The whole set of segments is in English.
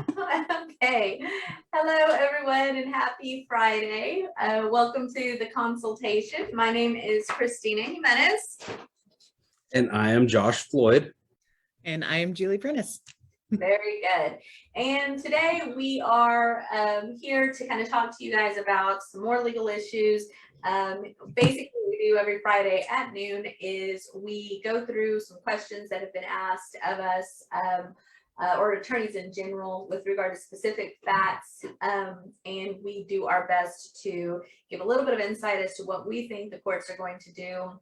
Okay. Hello, everyone, and happy Friday. Welcome to the consultation. My name is Christina Jimenez. And I am Josh Floyd. And I am Julie Prentice. Very good. And today we are here to kind of talk to you guys about some more legal issues. Basically, what we do every Friday at noon is we go through some questions that have been asked of us or attorneys in general with regard to specific facts. And we do our best to give a little bit of insight as to what we think the courts are going to do.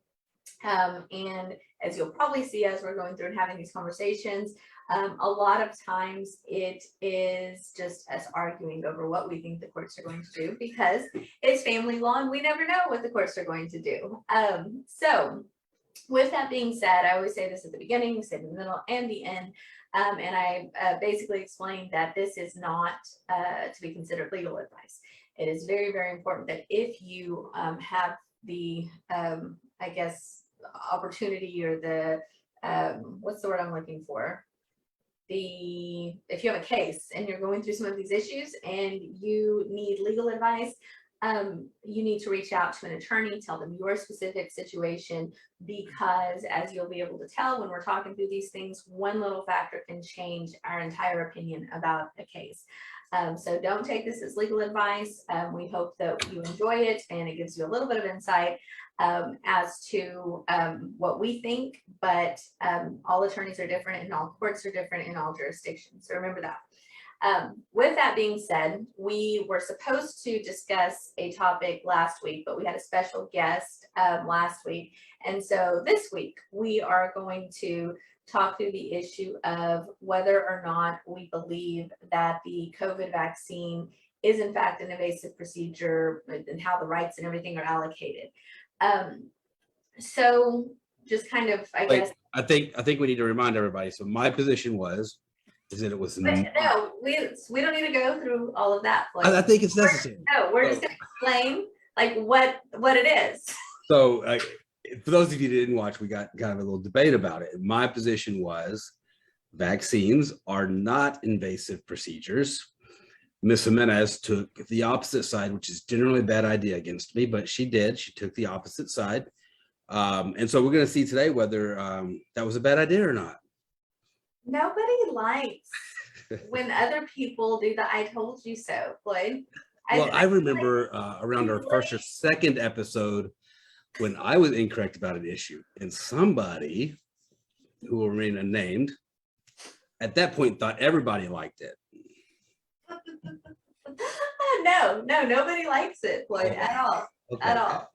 And as you'll probably see as we're going through and having these conversations, a lot of times it is just us arguing over what we think the courts are going to do because it's family law and we never know what the courts are going to do. So with that being said, I always say this at the beginning, say in the middle and the end. And I basically explained that this is not to be considered legal advice. It is very, very important that if you have the, I guess, opportunity or the, what's the word I'm looking for? If you have a case and you're going through some of these issues and you need legal advice, you need to reach out to an attorney, tell them your specific situation, because as you'll be able to tell when we're talking through these things, one little factor can change our entire opinion about a case. So don't take this as legal advice. We hope that you enjoy it and it gives you a little bit of insight as to what we think, but all attorneys are different and all courts are different in all jurisdictions. So remember that. With that being said, we were supposed to discuss a topic last week, but we had a special guest last week. And so this week we are going to talk through the issue of whether or not we believe that the COVID vaccine is in fact an invasive procedure and how the rights and everything are allocated. So just kind of, I guess. I think we need to remind everybody. So my position is that it was. No, we don't need to go through all of that. I think it's necessary. We're just going to explain like what it is. So for those of you who didn't watch, we got kind of a little debate about it. My position was vaccines are not invasive procedures. Ms. Jimenez took the opposite side, which is generally a bad idea against me, but she did. She took the opposite side. And so we're going to see today whether that was a bad idea or not. Nobody likes when other people do the I told you so, Floyd. Well, I remember around our first or second episode when I was incorrect about an issue and somebody who will remain unnamed at that point thought everybody liked it. No, nobody likes it, Floyd, at all. Okay. At all.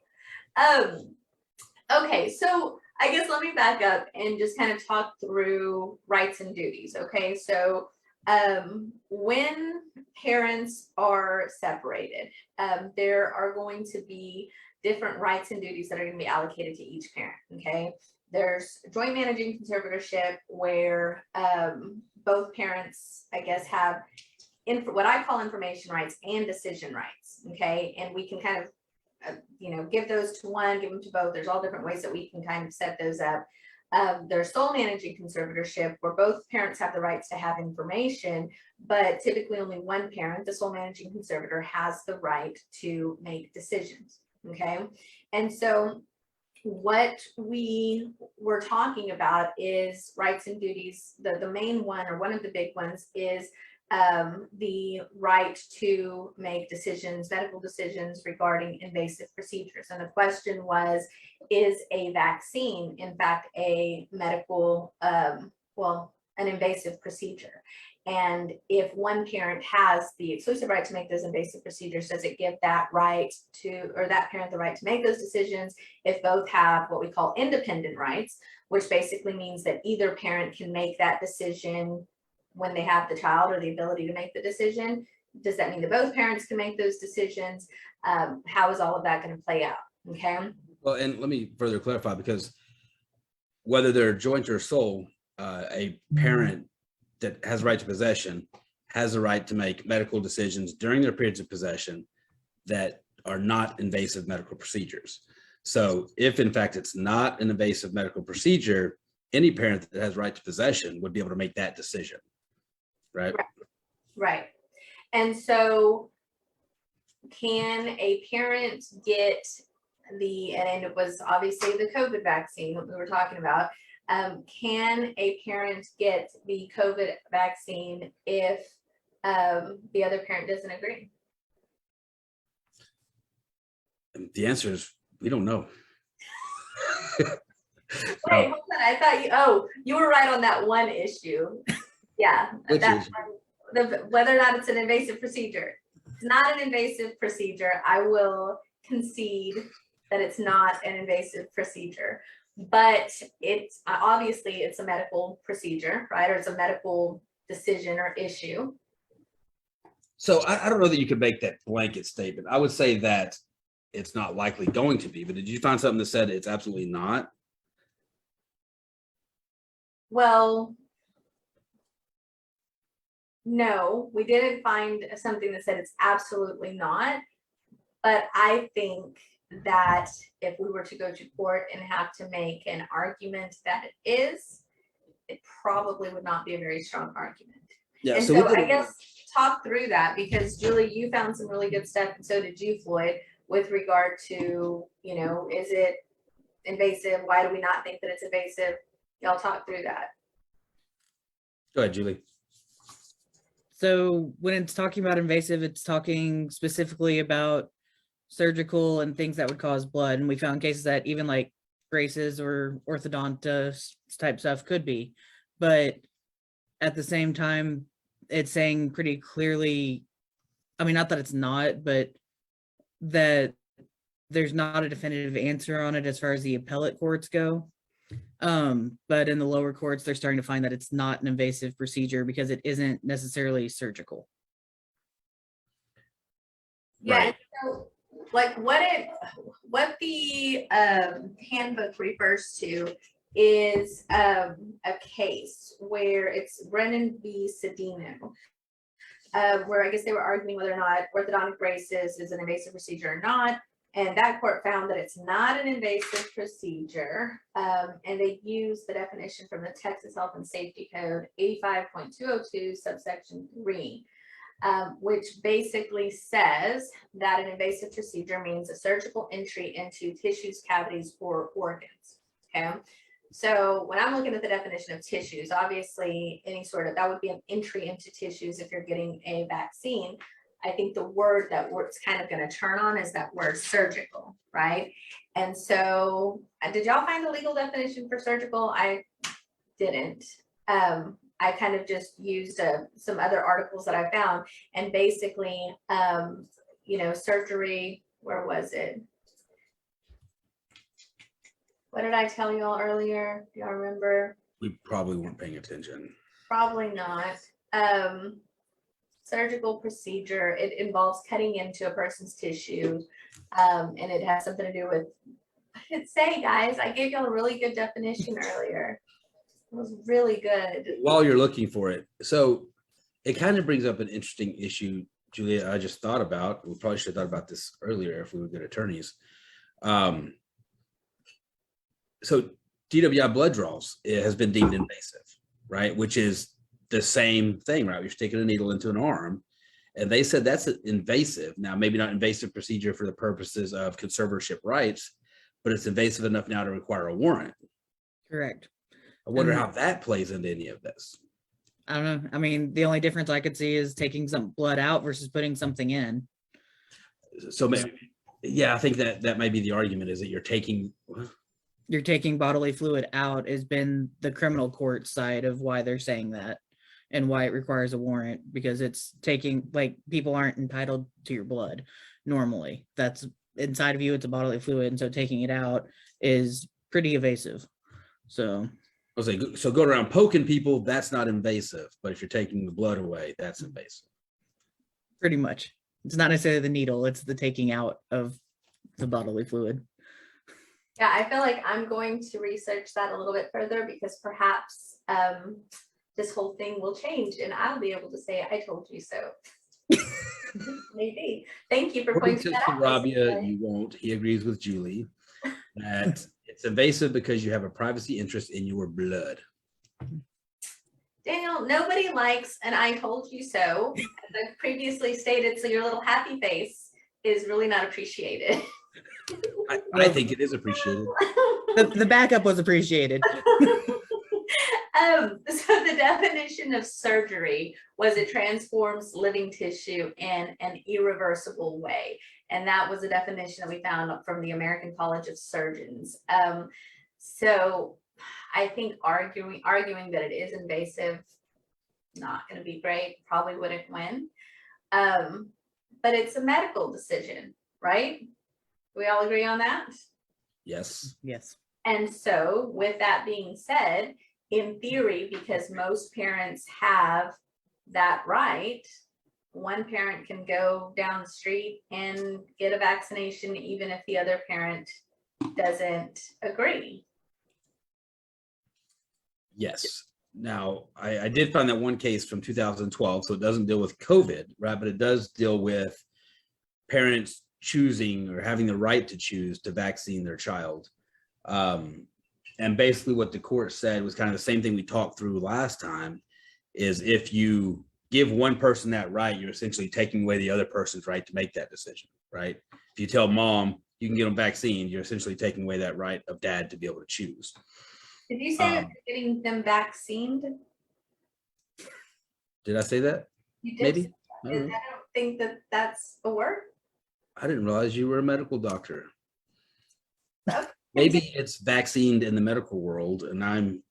Okay, so I guess let me back up and just kind of talk through rights and duties. Okay, so when parents are separated, there are going to be different rights and duties that are going to be allocated to each parent. Okay, there's joint managing conservatorship where both parents, I guess, have what I call information rights and decision rights. Okay, and we can kind of give those to one, give them to both. There's all different ways that we can kind of set those up. There's sole managing conservatorship where both parents have the rights to have information, but typically only one parent, the sole managing conservator, has the right to make decisions. Okay, and so what we were talking about is rights and duties. The main one, or one of the big ones, is the right to make decisions, medical decisions regarding invasive procedures. And the question was, is a vaccine in fact a medical, an invasive procedure? And if one parent has the exclusive right to make those invasive procedures, does it give that right to, or that parent, the right to make those decisions if both have what we call independent rights, which basically means that either parent can make that decision when they have the child or the ability to make the decision? Does that mean that both parents can make those decisions? How is all of that going to play out? Okay. Well, and let me further clarify, because whether they're joint or sole, a parent that has right to possession has a right to make medical decisions during their periods of possession that are not invasive medical procedures. So if in fact it's not an invasive medical procedure, any parent that has right to possession would be able to make that decision, right? Right. And so can a parent get and it was obviously the COVID vaccine that we were talking about. Can a parent get the COVID vaccine if the other parent doesn't agree? The answer is we don't know. Wait, hold on. I thought you were right on that one issue. Yeah, Which that's is? whether or not it's an invasive procedure. It's not an invasive procedure. I will concede that it's not an invasive procedure, but it's obviously it's a medical procedure, right? Or it's a medical decision or issue. So I don't know that you could make that blanket statement. I would say that it's not likely going to be, but did you find something that said it's absolutely not? Well, no, we didn't find something that said it's absolutely not. But I think that if we were to go to court and have to make an argument that it is, it probably would not be a very strong argument. Yeah. And so I guess talk through that, because Julie, you found some really good stuff, and so did you, Floyd, with regard to, is it invasive? Why do we not think that it's invasive? Y'all talk through that. Go ahead, Julie. So when it's talking about invasive, it's talking specifically about surgical and things that would cause blood. And we found cases that even like braces or orthodontist type stuff could be. But at the same time, it's saying pretty clearly, I mean, not that it's not, but that there's not a definitive answer on it as far as the appellate courts go. But in the lower courts, they're starting to find that it's not an invasive procedure because it isn't necessarily surgical. Yeah. Right. So like what the handbook refers to is a case where it's Brennan v. Cedeno, where I guess they were arguing whether or not orthodontic braces is an invasive procedure or not. And that court found that it's not an invasive procedure. And they used the definition from the Texas Health and Safety Code 85.202 subsection 3, which basically says that an invasive procedure means a surgical entry into tissues, cavities, or organs. Okay. So when I'm looking at the definition of tissues, obviously any sort of, that would be an entry into tissues if you're getting a vaccine. I think the word that it's kind of going to turn on is that word surgical, right? And so did y'all find the legal definition for surgical? I didn't. I kind of just used some other articles that I found, and basically, surgery, where was it? What did I tell y'all earlier? Do y'all remember? We probably weren't paying attention. Probably not. Surgical procedure, it involves cutting into a person's tissue, and it has something to do with, what did it say, guys? I gave y'all a really good definition earlier. It was really good. While you're looking for it, so it kind of brings up an interesting issue, Julia, I just thought about. We probably should have thought about this earlier if we were good attorneys. So DWI blood draws, it has been deemed invasive, right? Which is the same thing, right? You're sticking a needle into an arm, and they said that's invasive. Now, maybe not invasive procedure for the purposes of conservatorship rights, but it's invasive enough now to require a warrant. Correct. I wonder how that plays into any of this. I don't know. I mean, the only difference I could see is taking some blood out versus putting something in. So maybe, yeah, I think that might be the argument, is that you're taking Bodily fluid out has been the criminal court side of why they're saying that and why it requires a warrant, because it's taking, like, people aren't entitled to your blood normally. That's inside of you, it's a bodily fluid, and so taking it out is pretty invasive. So I was like, so going around poking people, that's not invasive, but if you're taking the blood away, that's invasive. pretty much. It's not necessarily the needle, it's the taking out of the bodily fluid. Yeah, I feel like I'm going to research that a little bit further, because perhaps this whole thing will change and I'll be able to say, I told you so. Maybe. Thank you for pointing that out. Rabia, you won't. He agrees with Julie that it's invasive because you have a privacy interest in your blood. Daniel, nobody likes an "I told you so," as I previously stated, so your little happy face is really not appreciated. I think it is appreciated. The backup was appreciated. So the definition of surgery was it transforms living tissue in an irreversible way. And that was a definition that we found from the American College of Surgeons. So I think arguing that it is invasive, not going to be great, probably wouldn't win. But it's a medical decision, right? We all agree on that? Yes. Yes. And so with that being said, in theory, because most parents have that right, one parent can go down the street and get a vaccination, even if the other parent doesn't agree. Yes. Now, I did find that one case from 2012, so it doesn't deal with COVID, right? But it does deal with parents choosing or having the right to choose to vaccine their child. And basically what the court said was kind of the same thing we talked through last time, is if you give one person that right, you're essentially taking away the other person's right to make that decision, right? If you tell mom you can get them vaccinated, you're essentially taking away that right of dad to be able to choose. Did you say that you're getting them vaccinated? Did I say that? You did. Maybe. I don't think that that's a word. I didn't realize you were a medical doctor. Okay. Maybe it's vaccinated in the medical world, and I'm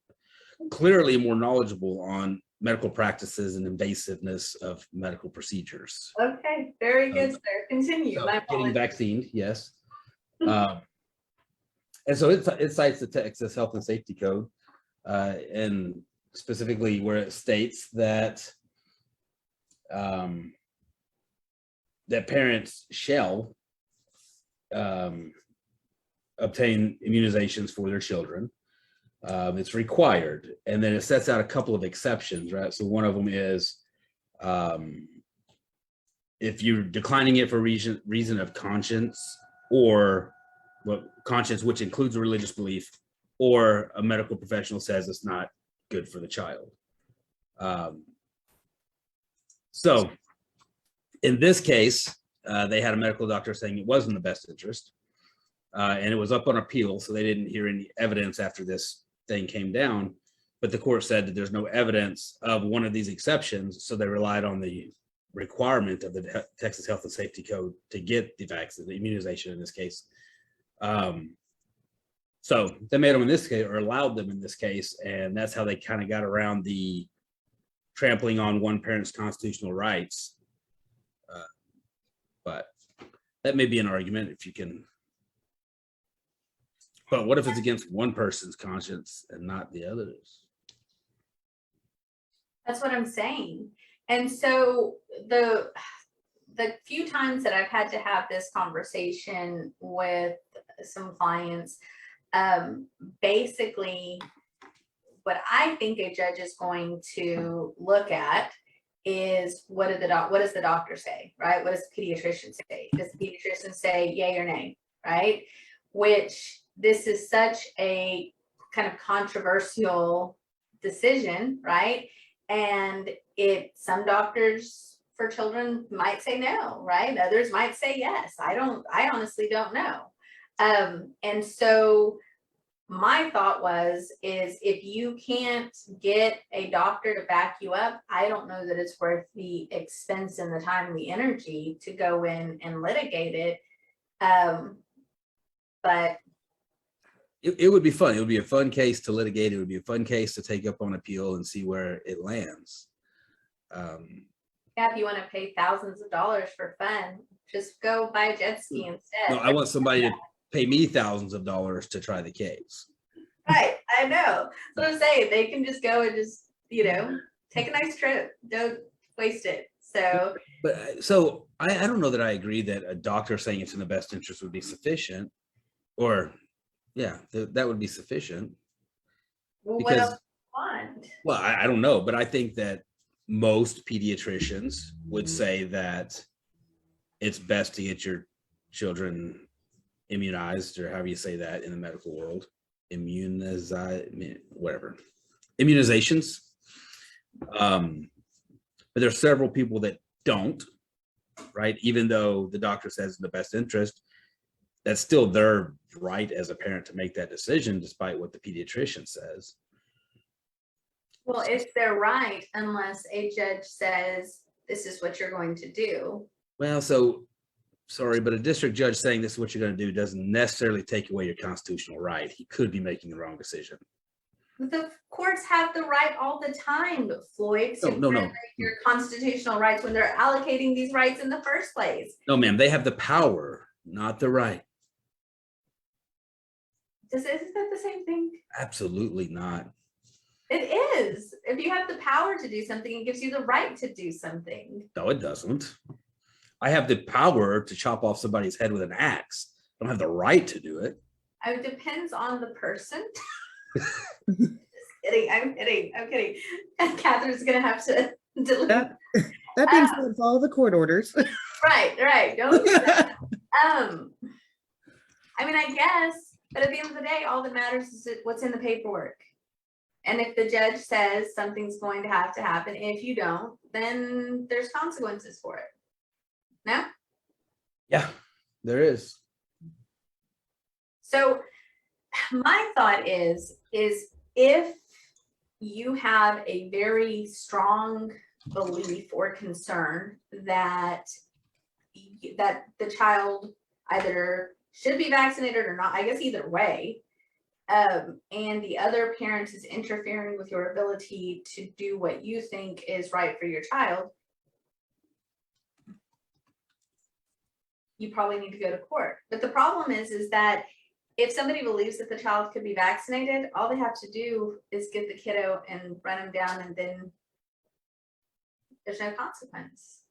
clearly more knowledgeable on medical practices and invasiveness of medical procedures. Okay, very good, sir. Continue. So My getting apologies. vaccinated, yes. And so it cites the Texas Health and Safety Code, and specifically where it states that that parents shall obtain immunizations for their children. It's required, and then it sets out a couple of exceptions, right? So one of them is if you're declining it for reason of conscience, or conscience, which includes a religious belief, or a medical professional says it's not good for the child. So in this case, they had a medical doctor saying it was in the best interest, and it was up on appeal, so they didn't hear any evidence after this thing came down. But the court said that there's no evidence of one of these exceptions, so they relied on the requirement of the Texas Health and Safety Code to get the vaccine, the immunization in this case. So they made them in this case, or allowed them in this case, and that's how they kind of got around the trampling on one parent's constitutional rights. But that may be an argument if you can. But what if it's against one person's conscience and not the others? That's what I'm saying. And so the few times that I've had to have this conversation with some clients, basically what I think a judge is going to look at is what does the doctor say, right? What does the pediatrician say? Does the pediatrician say yay or nay, right? Which this is such a kind of controversial decision, right? And some doctors for children might say no, right? Others might say yes. I honestly don't know. And so my thought is if you can't get a doctor to back you up, I don't know that it's worth the expense and the time and the energy to go in and litigate it. But it would be fun. It would be a fun case to litigate. It would be a fun case to take up on appeal and see where it lands. yeah, if you want to pay thousands of dollars for fun, just go buy a jet ski instead. No, I want somebody to pay me thousands of dollars to try the case. Right, I know. That's what I'm saying. They can just go and just, take a nice trip. Don't waste it. So, So I don't know that I agree that a doctor saying it's in the best interest would be sufficient, or yeah, that would be sufficient. well, what Because, else do you want? well, I don't know, but I think that most pediatricians would say that it's best to get your children immunized, or however you say that in the medical world, immunizations, But there's several people that don't, right? Even though the doctor says in the best interest, that's still their right as a parent to make that decision, despite what the pediatrician says. Well, it's their right unless a judge says, this is what you're going to do. Well, so sorry, but a district judge saying this is what you're going to do doesn't necessarily take away your constitutional right. He could be making the wrong decision. The courts have the right all the time, Floyd, to No. regulate your constitutional rights when they're allocating these rights in the first place. No, ma'am, they have the power, not the right. Isn't that the same thing? Absolutely not. It is. If you have the power to do something, it gives you the right to do something. No, it doesn't. I have the power to chop off somebody's head with an axe. I don't have the right to do it. It depends on the person. Just kidding. I'm kidding. Catherine's gonna have to delete. That being said, follow the court orders. Right. Don't do that. I mean, I guess, but at the end of the day, all that matters is what's in the paperwork. And if the judge says something's going to have to happen, if you don't, then there's consequences for it. No? Yeah, there is. So my thought is if you have a very strong belief or concern that the child either should be vaccinated or not, I guess either way, and the other parent is interfering with your ability to do what you think is right for your child, you probably need to go to court. But the problem is that if somebody believes that the child could be vaccinated, all they have to do is get the kiddo and run him down, and then there's no consequence.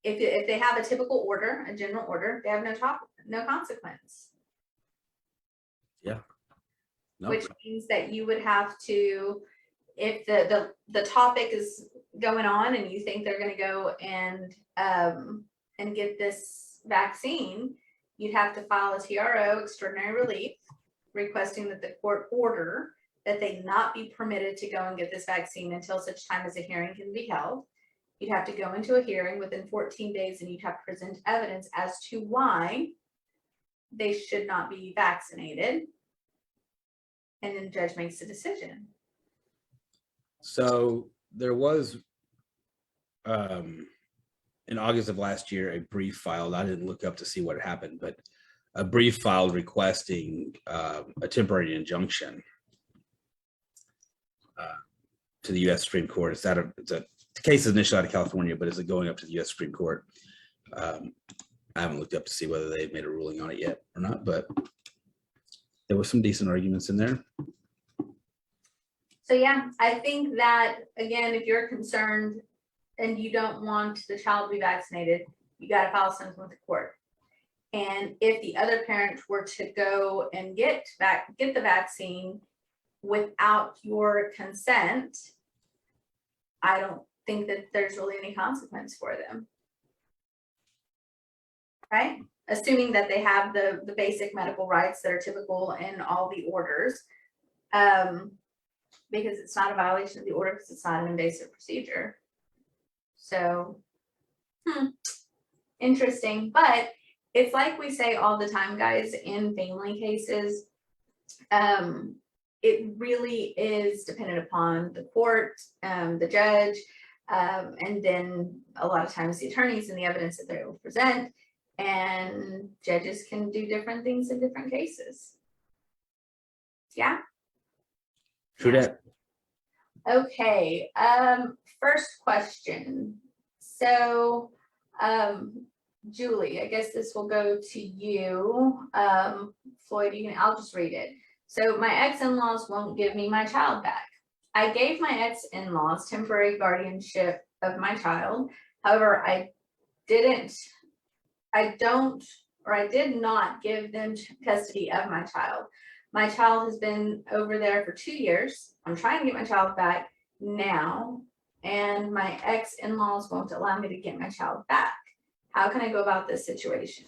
If they have a typical order, a general order, they have no consequence. Yeah. No. Which means that you would have to, if the topic is going on and you think they're going to go and get this vaccine, you'd have to file a TRO, extraordinary relief, requesting that the court order that they not be permitted to go and get this vaccine until such time as a hearing can be held. You'd have to go into a hearing within 14 days and you'd have to present evidence as to why they should not be vaccinated. And then the judge makes a decision. So there was, in August of last year, a brief filed. I didn't look up to see what happened, but a brief filed requesting a temporary injunction to the U.S. Supreme Court. It's a case initially out of California, but is it going up to the U.S. Supreme Court? I haven't looked up to see whether they've made a ruling on it yet or not, but there were some decent arguments in there. So yeah, I think that, again, if you're concerned and you don't want the child to be vaccinated, you got to file something with the court. And if the other parent were to go and get the vaccine without your consent, I don't think that there's really any consequence for them. Right? Assuming that they have the basic medical rights that are typical in all the orders, because it's not a violation of the order because it's not an invasive procedure. So, interesting. But it's like we say all the time, guys, in family cases, it really is dependent upon the court, the judge, and then a lot of times the attorneys and the evidence that they will present. And judges can do different things in different cases. Yeah. True that. Okay. First question. So, Julie, I guess this will go to you. Floyd, I'll just read it. So my ex-in-laws won't give me my child back. I gave my ex-in-laws temporary guardianship of my child. However, I did not give them custody of my child. My child has been over there for 2 years. I'm trying to get my child back now, and my ex-in-laws won't allow me to get my child back. How can I go about this situation?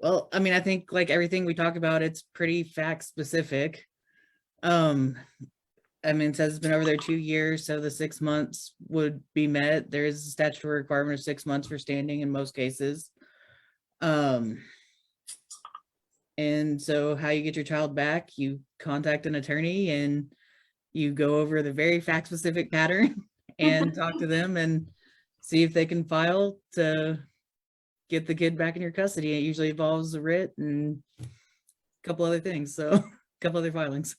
Well, I mean, I think like everything we talk about, it's pretty fact specific. I mean, it says it's been over there 2 years, so the 6 months would be met. There is a statutory requirement of 6 months for standing in most cases. And so how you get your child back, you contact an attorney and you go over the very fact specific pattern and talk to them and see if they can file to get the kid back in your custody. It usually involves a writ and a couple other things. So a couple other filings.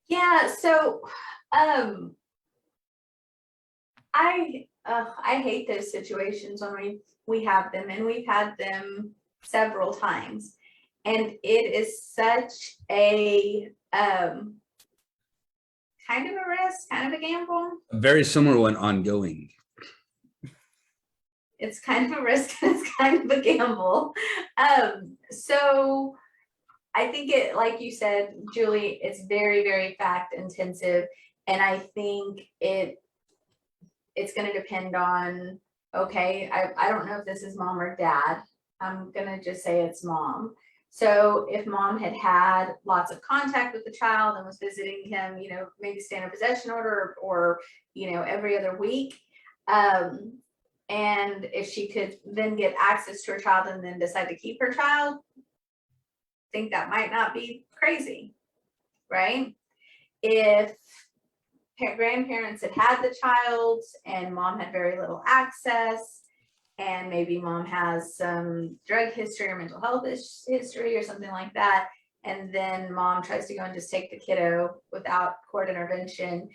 Yeah, so I hate those situations when we have them, and we've had them several times. And it is such a kind of a risk, kind of a gamble. A very similar one ongoing. It's kind of a risk and it's kind of a gamble. So I think it, like you said, Julie, it's very, very fact intensive. And I think it's going to depend on, okay, I don't know if this is mom or dad. I'm going to just say it's mom. So if mom had had lots of contact with the child and was visiting him, you know, maybe stay in a possession order or, you know, every other week. And if she could then get access to her child and then decide to keep her child, I think that might not be crazy, right? If grandparents had had the child and mom had very little access, and maybe mom has some drug history or mental health history or something like that, and then mom tries to go and just take the kiddo without court intervention,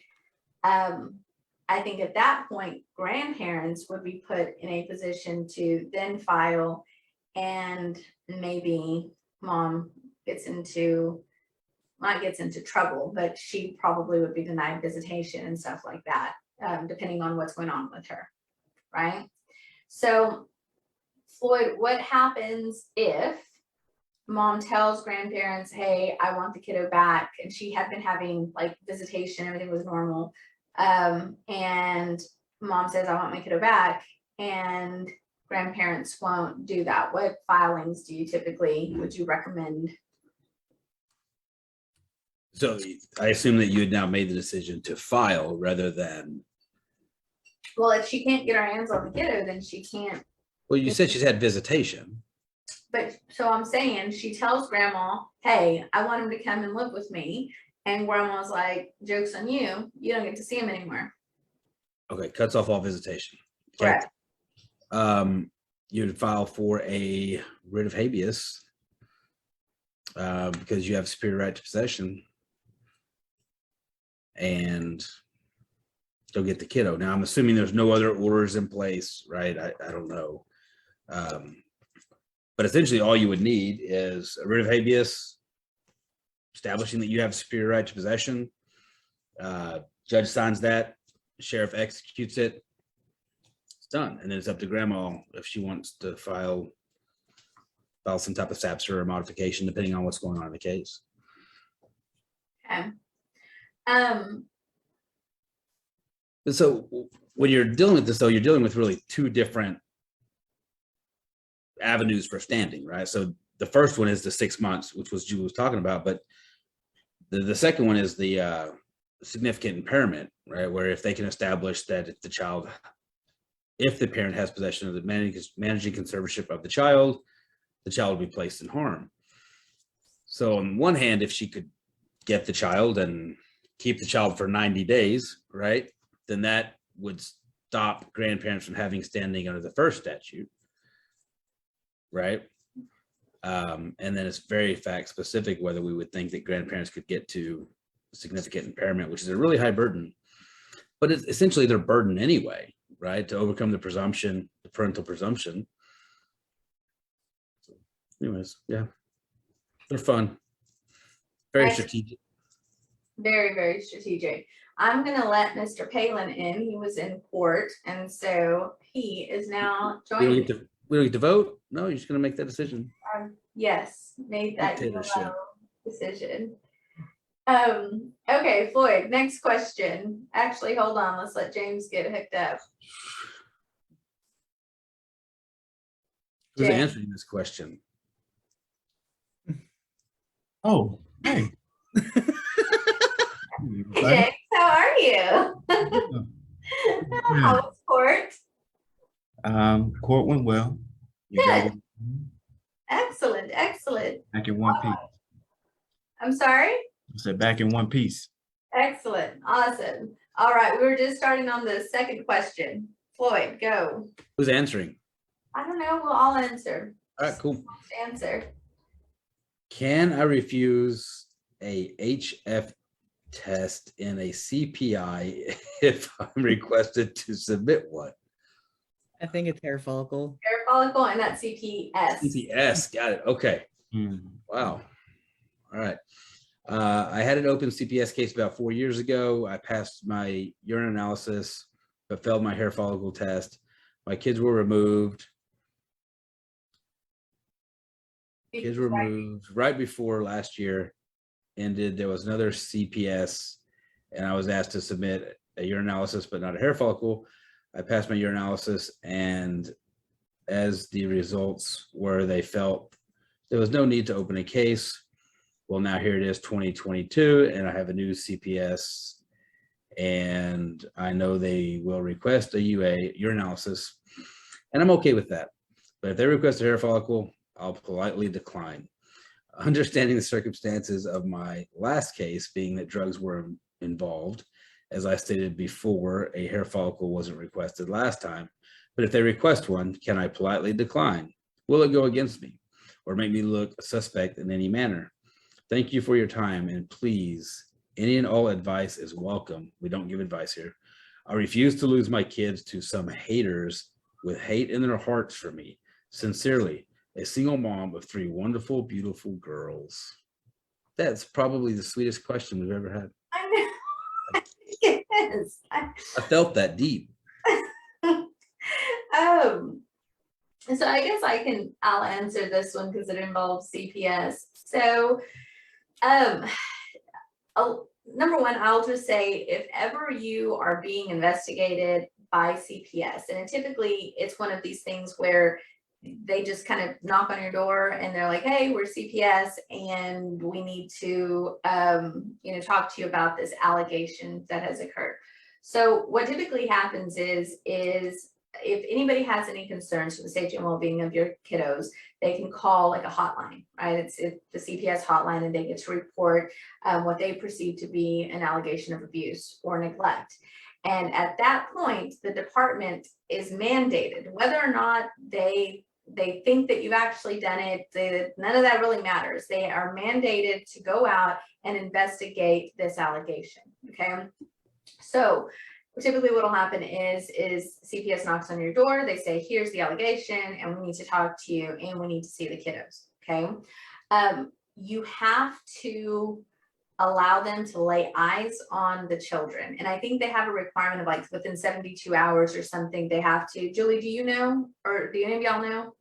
I think at that point, grandparents would be put in a position to then file, and maybe mom not gets into trouble, but she probably would be denied visitation and stuff like that, depending on what's going on with her, right? So, Floyd, what happens if mom tells grandparents, hey, I want the kiddo back, and she had been having like visitation, everything was normal, and mom says, I want my kiddo back, and grandparents won't do that? What filings would you recommend? So I assume that you had now made the decision to file rather than. Well, if she can't get her hands on the kiddo, then she can't. Well, you said she's had visitation. But so I'm saying, she tells grandma, hey, I want him to come and live with me. And grandma's like, joke's on you. You don't get to see him anymore. Okay, cuts off all visitation. Okay. Correct. You would file for a writ of habeas because you have superior right to possession and go get the kiddo. Now, I'm assuming there's no other orders in place, right? I don't know. But essentially all you would need is a writ of habeas establishing that you have superior right to possession. Judge signs that, sheriff executes it, it's done. And then it's up to grandma if she wants to file some type of SAPS or modification, depending on what's going on in the case. Okay. So when you're dealing with this, though, you're dealing with really two different avenues for standing, right? So the first one is the 6 months, which was Julie was talking about, but the second one is the significant impairment, right? Where if they can establish that if the parent has possession of the managing conservatorship of the child will be placed in harm. So on one hand, if she could get the child and keep the child for 90 days, right, then that would stop grandparents from having standing under the first statute, right? And then it's very fact specific whether we would think that grandparents could get to significant impairment, which is a really high burden, but it's essentially their burden anyway, right? To overcome the parental presumption. So anyways, yeah, they're fun. Very strategic. Very, very strategic. I'm going to let Mr. Palin in. He was in court, and so he is now joining. We don't get to vote? No, you're just going to make that decision. Yes, made that Dictatorship. decision. Okay, Floyd, next question. Actually, hold on. Let's let James get hooked up. Who's James. answering this question? Oh, hey. Hey, James, how are you? How was court? Court went well. You got it. Excellent, excellent. Back in one piece. I'm sorry? I said back in one piece. Excellent, awesome. All right, we were just starting on the second question. Floyd, go. Who's answering? I don't know, we'll all answer. All right, cool. Answer. Can I refuse a HF test in a CPI if I'm requested to submit one? I think it's hair follicle. Hair follicle and that CPS. CPS, got it. Okay. Wow. All right. I had an open CPS case about 4 years ago. I passed my urine analysis, but failed my hair follicle test. My kids were removed. Kids were removed right before last year ended. There was another CPS, and I was asked to submit a urine analysis, but not a hair follicle. I passed my urine analysis, and as the results were, they felt there was no need to open a case. Well, now here it is 2022, and I have a new CPS, and I know they will request a UA, urine analysis, and I'm okay with that. But if they request a hair follicle, I'll politely decline. Understanding the circumstances of my last case being that drugs were involved, as I stated before, a hair follicle wasn't requested last time. But if they request one, can I politely decline? Will it go against me or make me look suspect in any manner? Thank you for your time, and please, any and all advice is welcome. We don't give advice here. I refuse to lose my kids to some haters with hate in their hearts for me. Sincerely, a single mom of 3 wonderful, beautiful girls. That's probably the sweetest question we've ever had. I know. Yes. I felt that deep. So I guess I'll answer this one because it involves CPS. So, number one, I'll just say if ever you are being investigated by CPS, and typically it's one of these things where they just kind of knock on your door and they're like, hey, we're CPS and we need to, talk to you about this allegation that has occurred. So what typically happens is if anybody has any concerns for the safety and well-being of your kiddos, they can call like a hotline, right? It's the CPS hotline, and they get to report what they perceive to be an allegation of abuse or neglect. And at that point, the department is mandated, whether or not they think that you've actually done it, none of that really matters. They are mandated to go out and investigate this allegation, okay? So typically what will happen is CPS knocks on your door, they say, here's the allegation, and we need to talk to you, and we need to see the kiddos, okay? You have to allow them to lay eyes on the children. And I think they have a requirement of like within 72 hours or something, they have to. Julie, do you know, or do any of y'all know?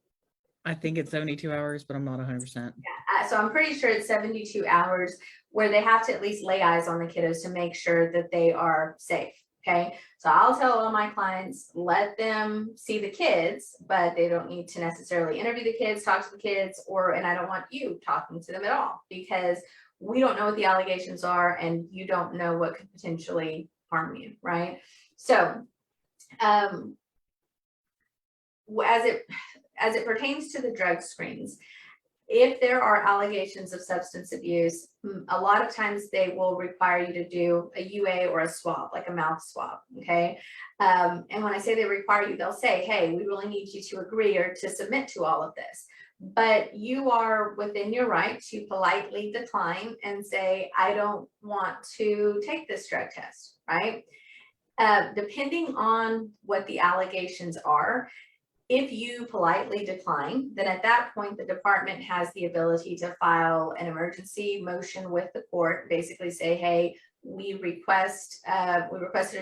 I think it's 72 hours, but I'm not 100%. Yeah, so I'm pretty sure it's 72 hours where they have to at least lay eyes on the kiddos to make sure that they are safe. Okay, so I'll tell all my clients, let them see the kids, but they don't need to necessarily interview the kids, talk to the kids, and I don't want you talking to them at all, because we don't know what the allegations are and you don't know what could potentially harm you, right? So as it pertains to the drug screens, if there are allegations of substance abuse, a lot of times they will require you to do a UA or a swab, like a mouth swab, okay? And when I say they require you, they'll say, hey, we really need you to agree or to submit to all of this. But you are within your right to politely decline and say, I don't want to take this drug test, right? Depending on what the allegations are, if you politely decline, then at that point, the department has the ability to file an emergency motion with the court, basically say, hey, we requested a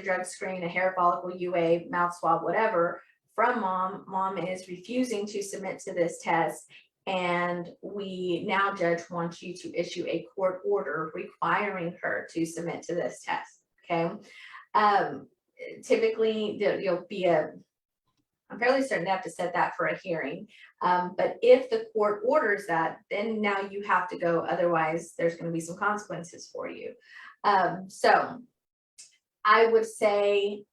drug screen, a hair follicle, UA, mouth swab, whatever, from mom. Mom is refusing to submit to this test, and we now, judge, want you to issue a court order requiring her to submit to this test, okay? Typically, there'll be I'm fairly certain they have to set that for a hearing. But if the court orders that, then now you have to go, otherwise there's gonna be some consequences for you. So I would say,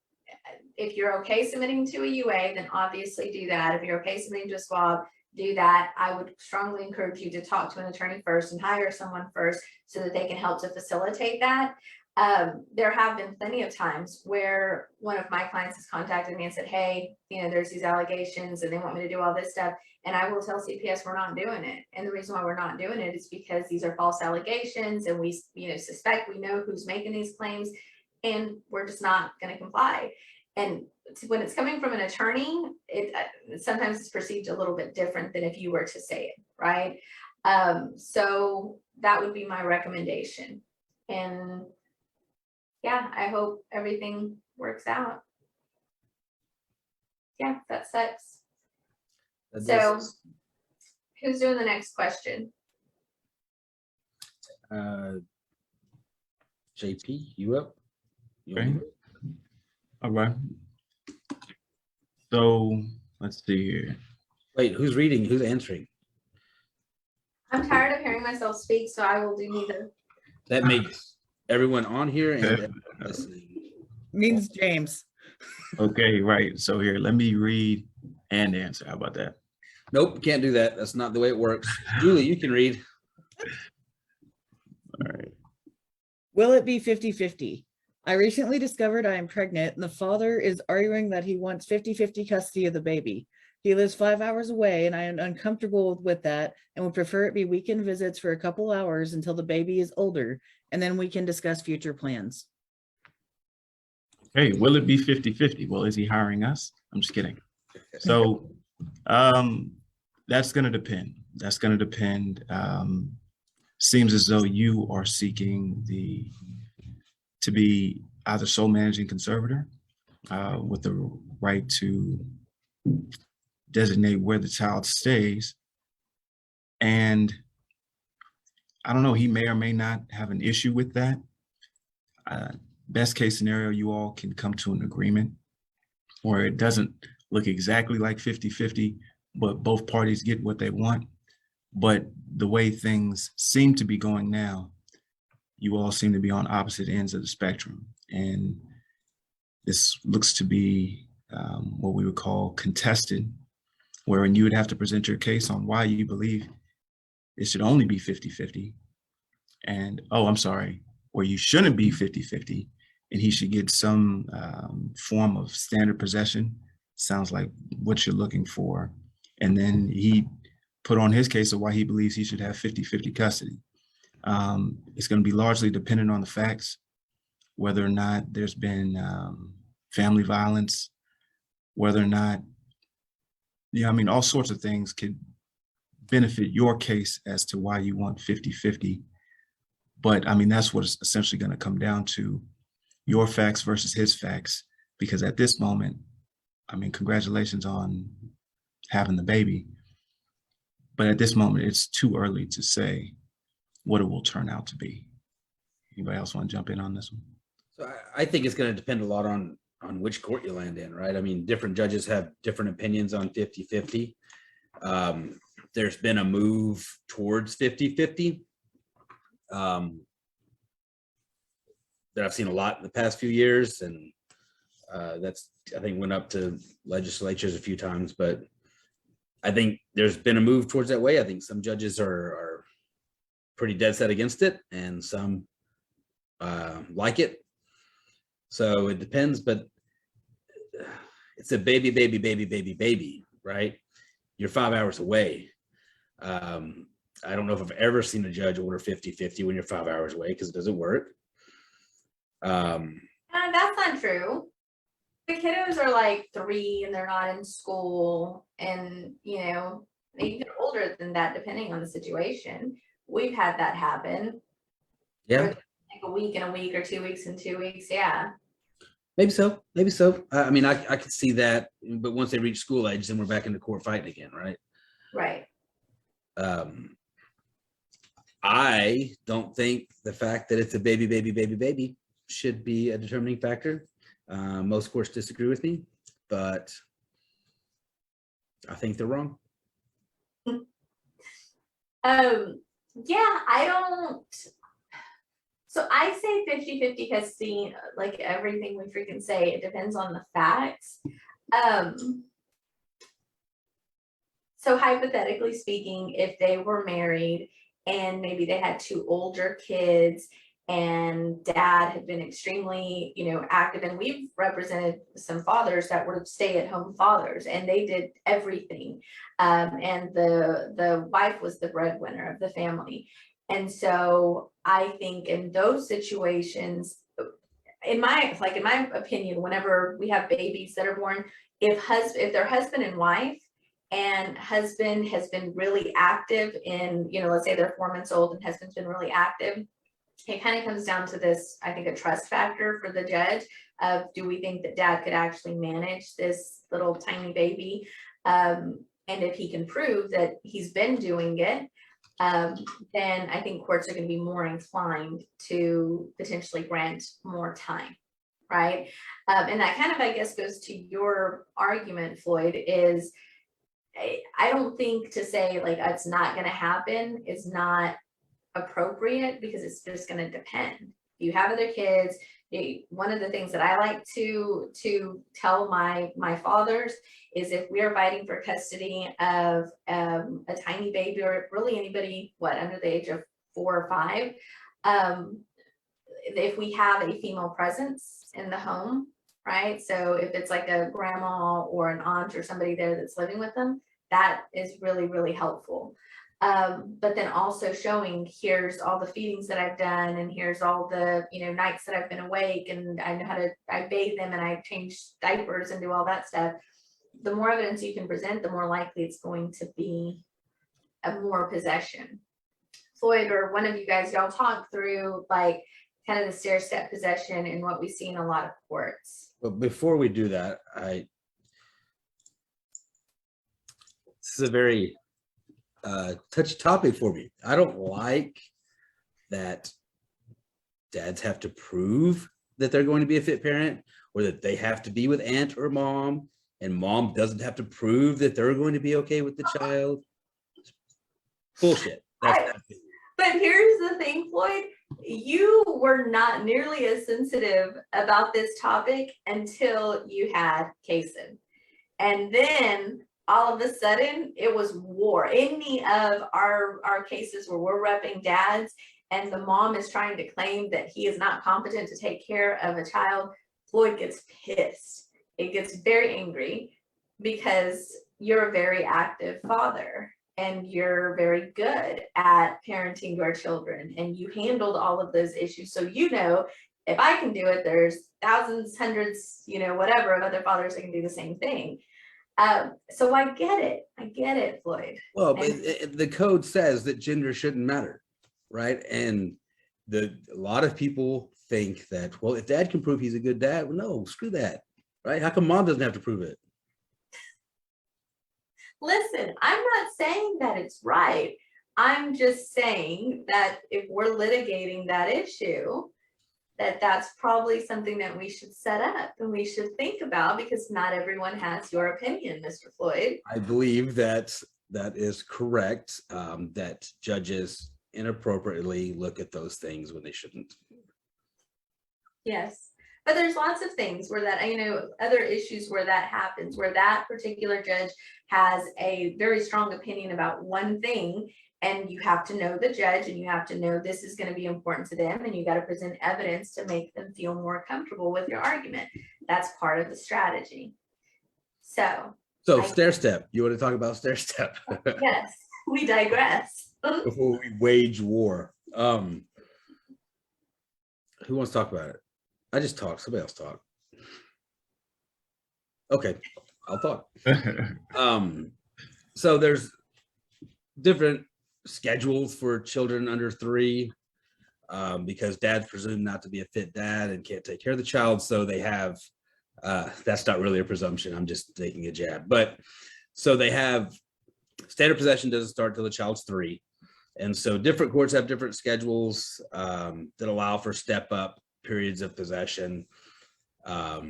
if you're okay submitting to a UA, then obviously do that. If you're okay submitting to a swab, do that. I would strongly encourage you to talk to an attorney first and hire someone first so that they can help to facilitate that. There have been plenty of times where one of my clients has contacted me and said, hey, there's these allegations and they want me to do all this stuff. And I will tell CPS we're not doing it. And the reason why we're not doing it is because these are false allegations and we suspect we know who's making these claims and we're just not going to comply. And when it's coming from an attorney, it sometimes it's perceived a little bit different than if you were to say it, right? So that would be my recommendation. And yeah, I hope everything works out. Yeah, that sucks. So who's doing the next question? JP, you up? Okay. All right. So let's see here. Wait, who's reading? Who's answering? I'm tired of hearing myself speak, so I will do neither. That makes everyone on here and everyone listening. Means James. Okay, right. So here, let me read and answer. How about that? Nope, can't do that. That's not the way it works. Julie, you can read. All right. Will it be 50-50? I recently discovered I am pregnant and the father is arguing that he wants 50-50 custody of the baby. He lives 5 hours away and I am uncomfortable with that and would prefer it be weekend visits for a couple hours until the baby is older, and then we can discuss future plans. Okay, will it be 50-50? Well, is he hiring us? I'm just kidding. So that's going to depend. That's going to depend. Seems as though you are seeking to be either sole managing conservator with the right to designate where the child stays. And I don't know, he may or may not have an issue with that. Best case scenario, you all can come to an agreement where it doesn't look exactly like 50-50, but both parties get what they want. But the way things seem to be going now, you all seem to be on opposite ends of the spectrum. And this looks to be what we would call contested, wherein you would have to present your case on why you believe it should only be 50-50. And, oh, I'm sorry, or you shouldn't be 50-50, and he should get some form of standard possession. Sounds like what you're looking for. And then he put on his case of why he believes he should have 50-50 custody. It's going to be largely dependent on the facts, whether or not there's been family violence, whether or not, I mean, all sorts of things could benefit your case as to why you want 50-50. But I mean, that's what it's essentially going to come down to, your facts versus his facts, because at this moment, I mean, congratulations on having the baby. But at this moment, it's too early to say what it will turn out to be. Anybody else want to jump in on this one? So I think it's going to depend a lot on which court you land in, right? I mean, different judges have different opinions on 50-50. There's been a move towards 50-50 that I've seen a lot in the past few years, and that's, I think, went up to legislatures a few times, but I think there's been a move towards that way. I think some judges are pretty dead set against it, and some like it. So it depends, but it's a baby, right? You're 5 hours away. I don't know if I've ever seen a judge order 50-50 when you're 5 hours away, because it doesn't work. That's not true. The kiddos are like 3 and they're not in school, and they get older than that depending on the situation. We've had that happen. Yeah, like a week and a week, or 2 weeks and 2 weeks. Yeah, maybe so. I mean, I could see that, but once they reach school age, then we're back into court fighting again, right? right. I don't think the fact that it's a baby should be a determining factor. Most courts disagree with me, but I think they're wrong. Yeah, I don't. So I say 50-50 has seen like everything we freaking say. It depends on the facts. So hypothetically speaking, if they were married and maybe they had 2 older kids and dad had been extremely, active, and we've represented some fathers that were stay-at-home fathers and they did everything. And the wife was the breadwinner of the family. And so I think in those situations, in my opinion, whenever we have babies that are born, if they're husband and wife, and husband has been really active in, let's say they're 4 months old and husband's been really active, it kind of comes down to this, I think, a trust factor for the judge of, do we think that dad could actually manage this little tiny baby? And if he can prove that he's been doing it, then I think courts are going to be more inclined to potentially grant more time, right? And that kind of, I guess, goes to your argument, Floyd, is I don't think to say like it's not going to happen is not appropriate, because it's just going to depend. You have other kids. One of the things that I like to tell my fathers is, if we are fighting for custody of a tiny baby, or really anybody under the age of 4 or 5, if we have a female presence in the home, right? So if it's like a grandma or an aunt or somebody there that's living with them, that is really, really helpful. But then also showing, here's all the feedings that I've done, and here's all the, nights that I've been awake, and I know I bathe them and I change diapers and do all that stuff. The more evidence you can present, the more likely it's going to be a more possession. Floyd, or one of you guys, y'all talk through like kind of the stair-step possession and what we see in a lot of courts. But before we do that, this is a very touchy topic for me. I don't like that dads have to prove that they're going to be a fit parent, or that they have to be with aunt or mom, and mom doesn't have to prove that they're going to be okay with the child. Bullshit. But here's the thing, Floyd, you were not nearly as sensitive about this topic until you had Kaysen. And then all of a sudden it was war. Any of our cases where we're repping dads and the mom is trying to claim that he is not competent to take care of a child, Floyd gets pissed. It gets very angry, because you're a very active father and you're very good at parenting your children, and you handled all of those issues. So, if I can do it, there's thousands, hundreds, whatever of other fathers that can do the same thing. So I get it, Floyd. Well, the code says that gender shouldn't matter, right? And a lot of people think that, well, if dad can prove he's a good dad, well, no, screw that, right? How come mom doesn't have to prove it? Listen, I'm not saying that it's right. I'm just saying that if we're litigating that issue, that's probably something that we should set up and we should think about, because not everyone has your opinion, Mr. Floyd. I believe that is correct, that judges inappropriately look at those things when they shouldn't. Yes, but there's lots of things where that, other issues where that happens, where that particular judge has a very strong opinion about one thing, and you have to know the judge, and you have to know this is going to be important to them, and you got to present evidence to make them feel more comfortable with your argument. That's part of the strategy. So stair step. You want to talk about stair step? Yes, we digress. Before we wage war. Who wants to talk about it? I just talk. Somebody else talk. Okay, I'll talk. So there's different schedules for children under 3, because dad's presumed not to be a fit dad and can't take care of the child. So they have, that's not really a presumption, I'm just taking a jab. But so they have, standard possession doesn't start till the child's 3. And so different courts have different schedules that allow for step up periods of possession, a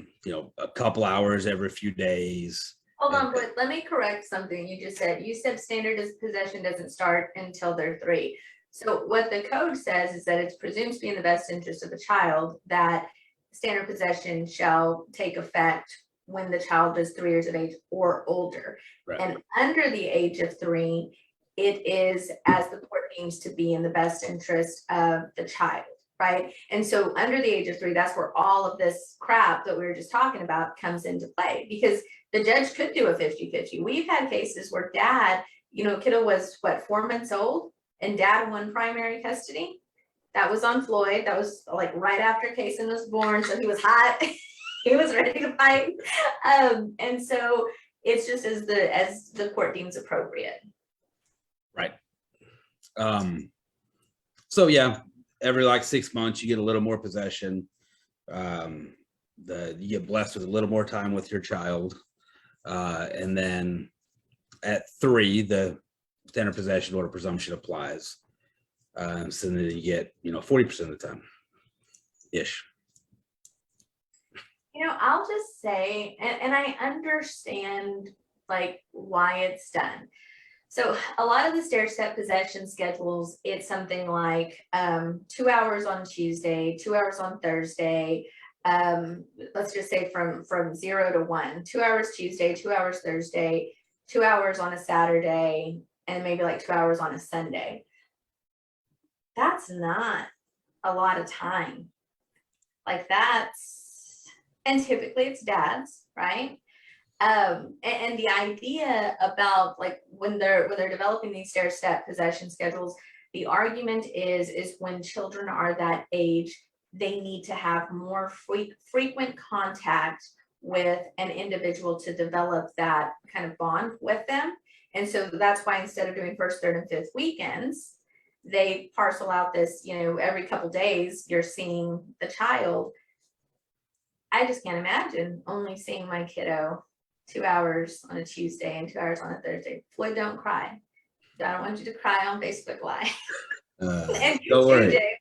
couple hours every few days, Hold on, but let me correct something you just said. You said standard possession doesn't start until they're 3. So what the code says is that it's presumed to be in the best interest of the child that standard possession shall take effect when the child is 3 years of age or older. Right. And under the age of 3, it is as the court deems to be in the best interest of the child, right? And so under the age of 3, that's where all of this crap that we were just talking about comes into play, because the judge could do a 50-50. We've had cases where dad, kiddo was 4 months old and dad won primary custody. That was on Floyd. That was like right after Kaysen was born. So he was hot. He was ready to fight. And so it's just as the court deems appropriate. Right. So yeah, every like 6 months, you get a little more possession. You get blessed with a little more time with your child. And then at 3, the standard possession order presumption applies. So then you get, 40% of the time ish. I'll just say, and I understand like why it's done. So a lot of the stair-step possession schedules, it's something like 2 hours on Tuesday, 2 hours on Thursday. Let's just say from 0 to 1, 2 hours Tuesday, 2 hours Thursday, 2 hours on a Saturday, and maybe like 2 hours on a Sunday. That's not a lot of time. Like and typically it's dads, right? And the idea about like when they're developing these stair-step possession schedules, the argument is when children are that age, they need to have more frequent contact with an individual to develop that kind of bond with them. And so that's why instead of doing first, third, and fifth weekends, they parcel out this, every couple days you're seeing the child. I just can't imagine only seeing my kiddo 2 hours on a Tuesday and 2 hours on a Thursday. Floyd, don't cry. I don't want you to cry on Facebook Live. And Don't worry.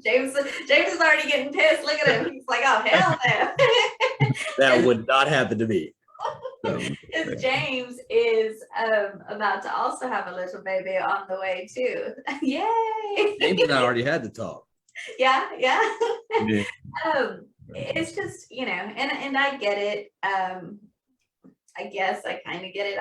James is already getting pissed. Look at him. He's like, oh, hell no. That would not happen to me. So, Because James is about to also have a little baby on the way too. Yay! James and I already had to talk. Yeah. Yeah. It's just, and I get it. I guess I kind of get it.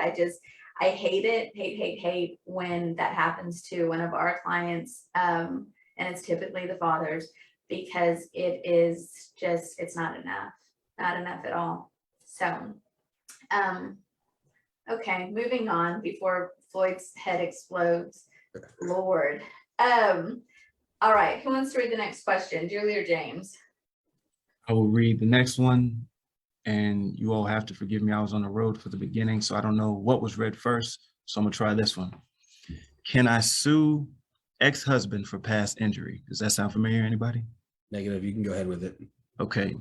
I hate it. Hate when that happens to one of our clients. And it's typically the fathers, because it is just, it's not enough at all. So, okay, moving on before Floyd's head explodes. Lord. All right, who wants to read the next question, Julie or James? I will read the next one, and you all have to forgive me. I was on the road for the beginning, so I don't know what was read first. So I'm gonna try this one. Can I sue ex-husband for past injury? Does that sound familiar, anybody? Negative, you can go ahead with it. Okay.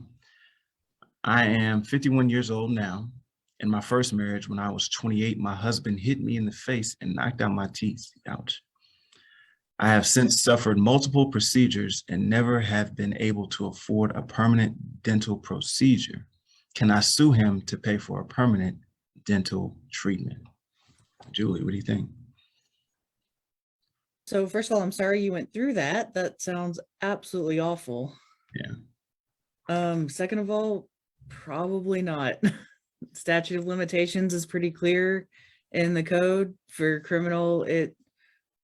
I am 51 years old now. In my first marriage, when I was 28, my husband hit me in the face and knocked out my teeth. Ouch. I have since suffered multiple procedures and never have been able to afford a permanent dental procedure. Can I sue him to pay for a permanent dental treatment? Julie, what do you think? So first of all, I'm sorry you went through that. That sounds absolutely awful. Yeah. Second of all, probably not. Statute of limitations is pretty clear in the code. For criminal, it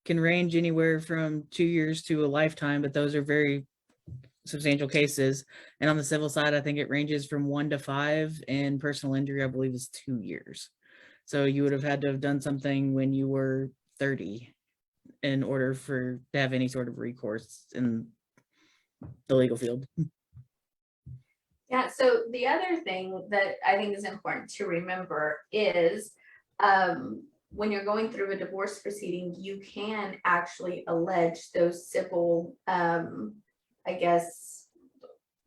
can range anywhere from 2 years to a lifetime, but those are very substantial cases. And on the civil side, I think it ranges from 1 to 5, and personal injury, I believe, is 2 years. So you would have had to have done something when you were 30 in order to have any sort of recourse in the legal field. Yeah, so the other thing that I think is important to remember is when you're going through a divorce proceeding, you can actually allege those civil, I guess,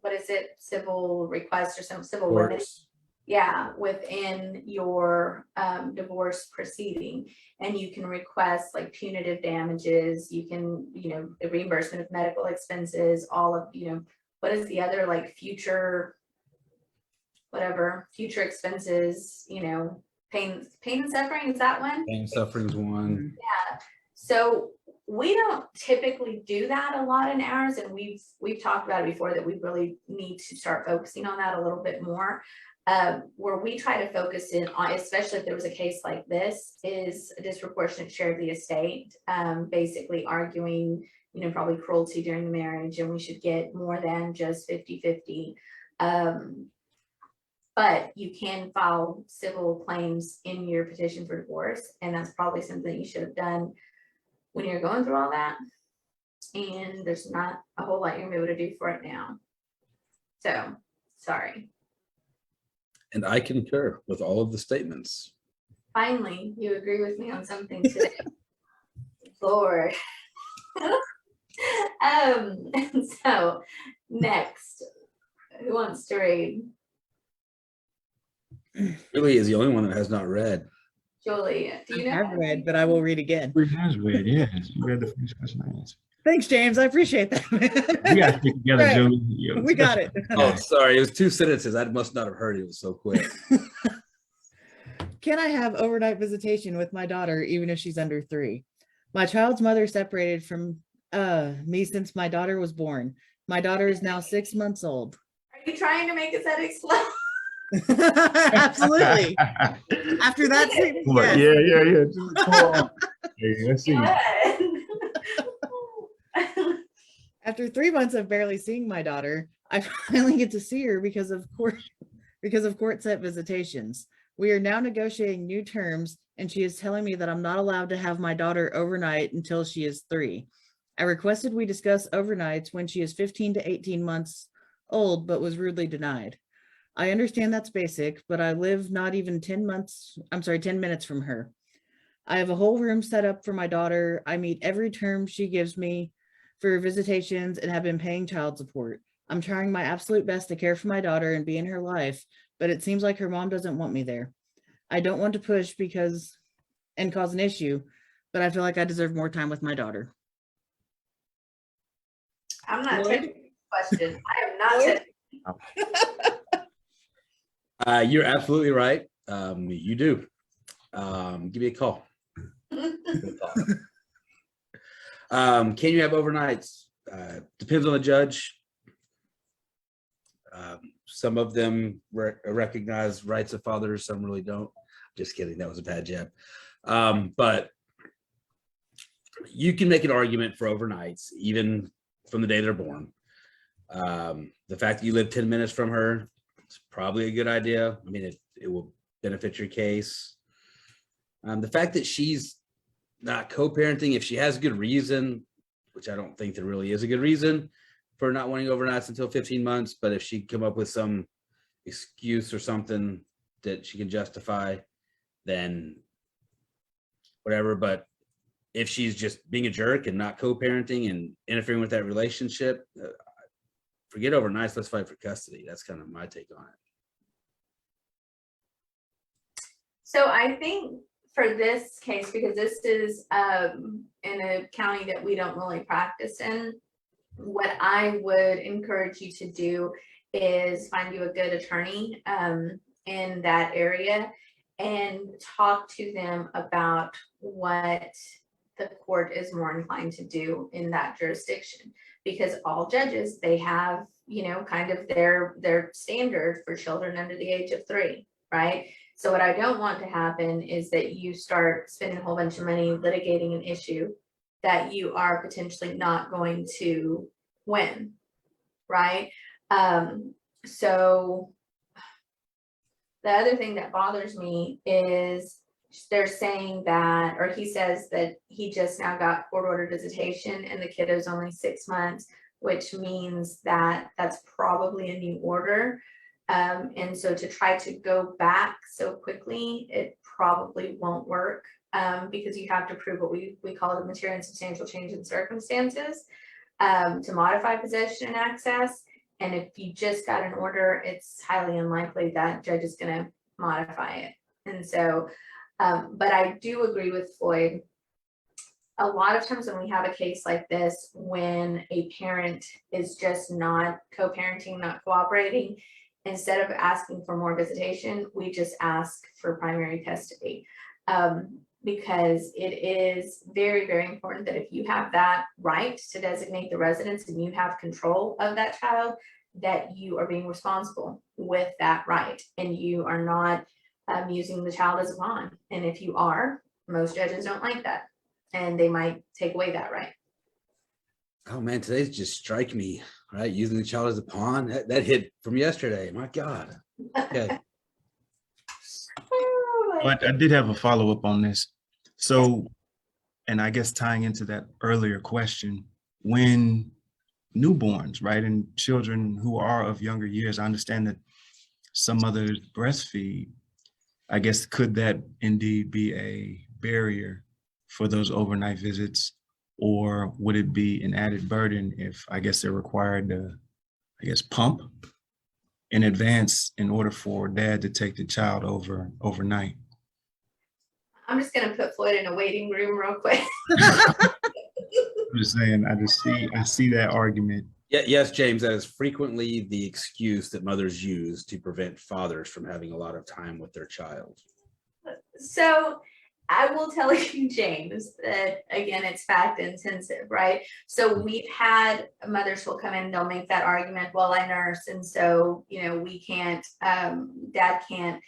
what is it? Civil requests or some civil remedy. Yeah, within your divorce proceeding. And you can request like punitive damages, you can, the reimbursement of medical expenses, all of, what is the other, like future expenses, pain and suffering, is that one? Pain, suffering's one. Yeah, so we don't typically do that a lot in ours, and we've talked about it before that we really need to start focusing on that a little bit more. Where we try to focus in on, especially if there was a case like this, is a disproportionate share of the estate, basically arguing, you know, probably cruelty during the marriage, and we should get more than just 50-50. But you can file civil claims in your petition for divorce, and that's probably something you should have done when you're going through all that. And there's not a whole lot you're gonna be able to do for it now. So, sorry. And I concur with all of the statements. Finally, you agree with me on something today. Lord. So next, who wants to read? Really is the only one that has not read. Julie, do you know? I've read, but I will read again. We has read, yes. You read the first question I answered. Thanks, James. I appreciate that. We got to stick together, Right. Julie. Yo, We got it. Oh, sorry. It was 2 sentences. I must not have heard it. It was so quick. Can I have overnight visitation with my daughter, even if she's under 3? My child's mother separated from me since my daughter was born. My daughter is now 6 months old. Are you trying to make us that explode? Absolutely. After that statement, What? yes. Yeah. Julie, come on. Hey, let's see. After 3 months of barely seeing my daughter, I finally get to see her because of court set visitations. We are now negotiating new terms, and she is telling me that I'm not allowed to have my daughter overnight until she is 3. I requested we discuss overnights when she is 15 to 18 months old, but was rudely denied. I understand that's basic, but I live not even 10 minutes from her. I have a whole room set up for my daughter. I meet every term she gives me for visitations and have been paying child support. I'm trying my absolute best to care for my daughter and be in her life, but it seems like her mom doesn't want me there. I don't want to push and cause an issue, but I feel like I deserve more time with my daughter. I'm not Lloyd? taking the question. I am not taking. You're absolutely right. You do. Give me a call. Can you have overnights? Depends on the judge. Some of them recognize rights of fathers, some really don't. Just kidding, that was a bad jab. But you can make an argument for overnights, even from the day they're born. The fact that you live 10 minutes from her, it's probably a good idea. I mean, it will benefit your case. The fact that she's not co-parenting, if she has a good reason, which I don't think there really is a good reason for not wanting overnights until 15 months, but if she come up with some excuse or something that she can justify, then whatever. But if she's just being a jerk and not co-parenting and interfering with that relationship, forget overnights, let's fight for custody. That's kind of my take on it. So I think for this case, because this is in a county that we don't really practice in, what I would encourage you to do is find you a good attorney in that area and talk to them about what the court is more inclined to do in that jurisdiction. Because all judges, they have, you know, kind of their standard for children under the age of 3, right? So what I don't want to happen is that you start spending a whole bunch of money litigating an issue that you are potentially not going to win, right? So the other thing that bothers me is they're saying that, or he says that he just now got court-ordered visitation and the kiddo's only 6 months, which means that that's probably a new order. And so to try to go back so quickly, it probably won't work because you have to prove what we call a material and substantial change in circumstances to modify possession and access. And if you just got an order, it's highly unlikely that judge is going to modify it. And so, but I do agree with Floyd. A lot of times when we have a case like this, when a parent is just not co-parenting, not cooperating, instead of asking for more visitation, we just ask for primary custody. Because it is very, very important that if you have that right to designate the residence and you have control of that child, that you are being responsible with that right, and you are not using the child as a pawn. And if you are, most judges don't like that, and they might take away that right. Oh man, today's just strike me, right? Using the child as a pawn. That hit from yesterday. My God. Okay. But I did have a follow-up on this. So, and I guess tying into that earlier question, when newborns, right, and children who are of younger years, I understand that some mothers breastfeed. I guess, could that indeed be a barrier for those overnight visits? Or would it be an added burden if, I guess, they're required to, I guess, pump in advance in order for dad to take the child overnight? I'm just gonna put Floyd in a waiting room real quick. I'm just saying, I see that argument. Yeah, yes, James, that is frequently the excuse that mothers use to prevent fathers from having a lot of time with their child. So I will tell you, James, that again, it's fact intensive, right? So we've had mothers will come in, they'll make that argument, well, I nurse, and so, we can't, dad can't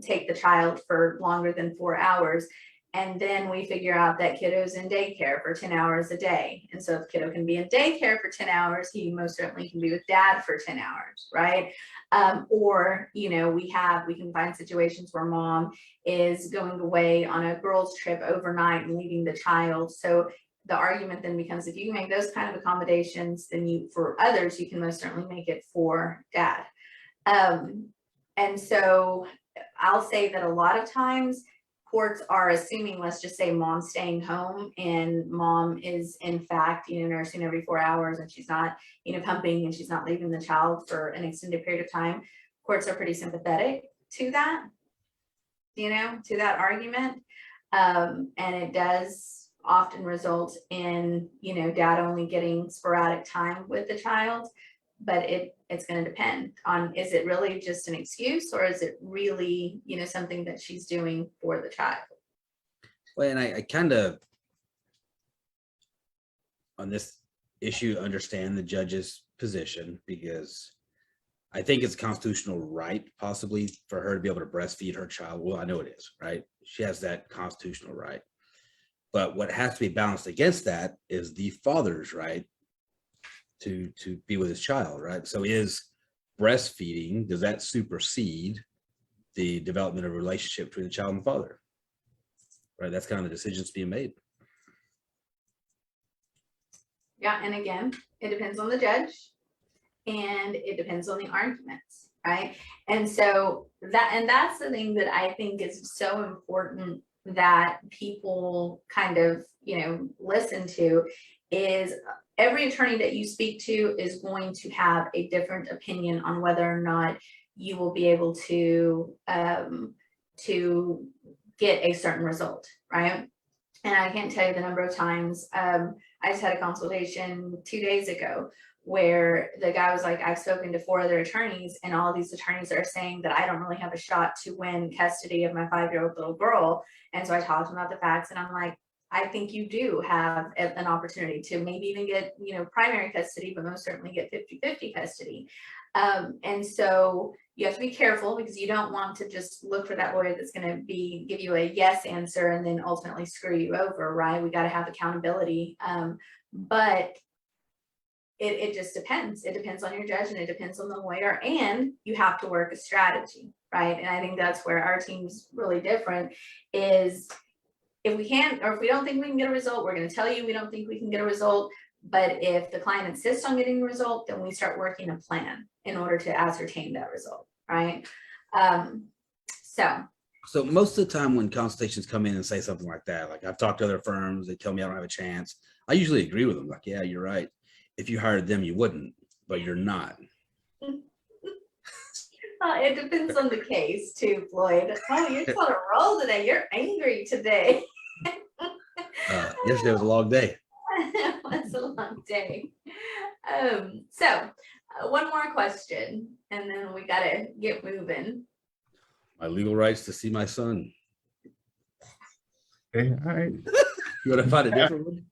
take the child for longer than 4 hours. And then we figure out that kiddo's in daycare for 10 hours a day. And so if kiddo can be in daycare for 10 hours, he most certainly can be with dad for 10 hours, right? Or, we can find situations where mom is going away on a girls' trip overnight and leaving the child. So the argument then becomes, if you can make those kind of accommodations, then for others, you can most certainly make it for dad. And so I'll say that a lot of times, courts are assuming, let's just say mom's staying home and mom is in fact, nursing every 4 hours, and she's not, pumping, and she's not leaving the child for an extended period of time. Courts are pretty sympathetic to that, to that argument. And it does often result in, dad only getting sporadic time with the child, but it's going to depend on, is it really just an excuse, or is it really, something that she's doing for the child? Well, and I kind of, on this issue, understand the judge's position, because I think it's a constitutional right, possibly, for her to be able to breastfeed her child. Well, I know it is, right? She has that constitutional right. But what has to be balanced against that is the father's right to be with his child, right? So is breastfeeding, does that supersede the development of a relationship between the child and the father? Right, that's kind of the decisions being made. Yeah, and again, it depends on the judge, and it depends on the arguments, right? And so that's the thing that I think is so important that people kind of, listen to, is every attorney that you speak to is going to have a different opinion on whether or not you will be able to get a certain result, right? And I can't tell you the number of times, I just had a consultation 2 days ago where the guy was like, I've spoken to 4 other attorneys, and all these attorneys are saying that I don't really have a shot to win custody of my 5-year-old little girl. And so I talked to him about the facts, and I'm like, I think you do have an opportunity to maybe even get, primary custody, but most certainly get 50-50 custody. And so you have to be careful, because you don't want to just look for that lawyer that's going to give you a yes answer and then ultimately screw you over, right? We got to have accountability. But it just depends. It depends on your judge, and it depends on the lawyer, and you have to work a strategy, right? And I think that's where our team's really different, is if we can't, or if we don't think we can get a result, we're going to tell you we don't think we can get a result. But if the client insists on getting the result, then we start working a plan in order to ascertain that result, right? So most of the time when consultations come in and say something like that, like I've talked to other firms, they tell me I don't have a chance, I usually agree with them. Like, yeah, you're right. If you hired them, you wouldn't, but you're not. It depends on the case too, Floyd. Oh, you're on a roll today. You're angry today. Yesterday was a long day. It was a long day. One more question, and then we gotta get moving. My legal rights to see my son. Okay, all right. You want to find a different one?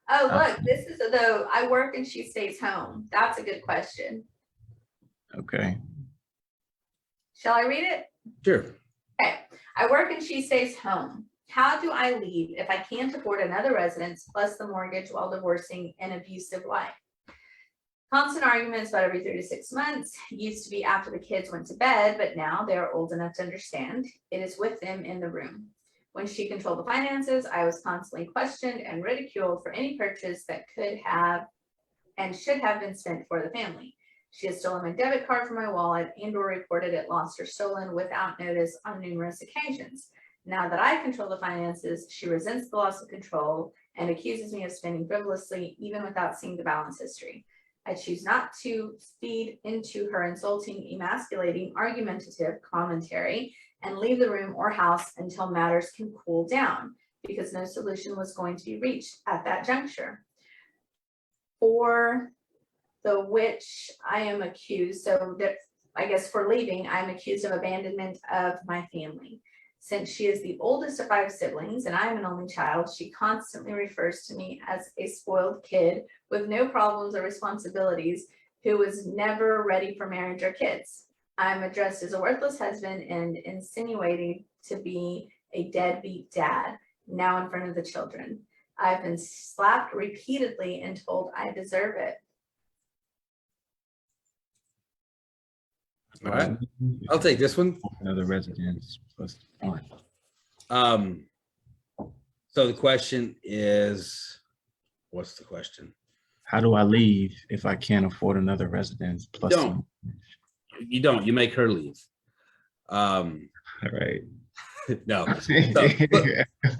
Oh, look, this is though, I work and she stays home. That's a good question. Okay. Shall I read it? Sure. Okay, I work and she stays home. How do I leave if I can't afford another residence plus the mortgage while divorcing an abusive wife? Constant arguments about every 3 to 6 months. Used to be after the kids went to bed, but now they are old enough to understand. It is with them in the room. When she controlled the finances, I was constantly questioned and ridiculed for any purchase that could have and should have been spent for the family. She has stolen my debit card from my wallet and/or reported it lost or stolen without notice on numerous occasions. Now that I control the finances, she resents the loss of control and accuses me of spending frivolously even without seeing the balance history. I choose not to feed into her insulting, emasculating, argumentative commentary and leave the room or house until matters can cool down, because no solution was going to be reached at that juncture. For the which I am accused, so that I guess for leaving, I'm accused of abandonment of my family. Since she is the oldest of 5 siblings and I am an only child, she constantly refers to me as a spoiled kid with no problems or responsibilities who was never ready for marriage or kids. I'm addressed as a worthless husband and insinuated to be a deadbeat dad, now in front of the children. I've been slapped repeatedly and told I deserve it. All right. I'll take this one. Another residence plus one. So the question is, what's the question? How do I leave if I can't afford another residence plus Don't. some? You don't. You make her leave. All right. No. So,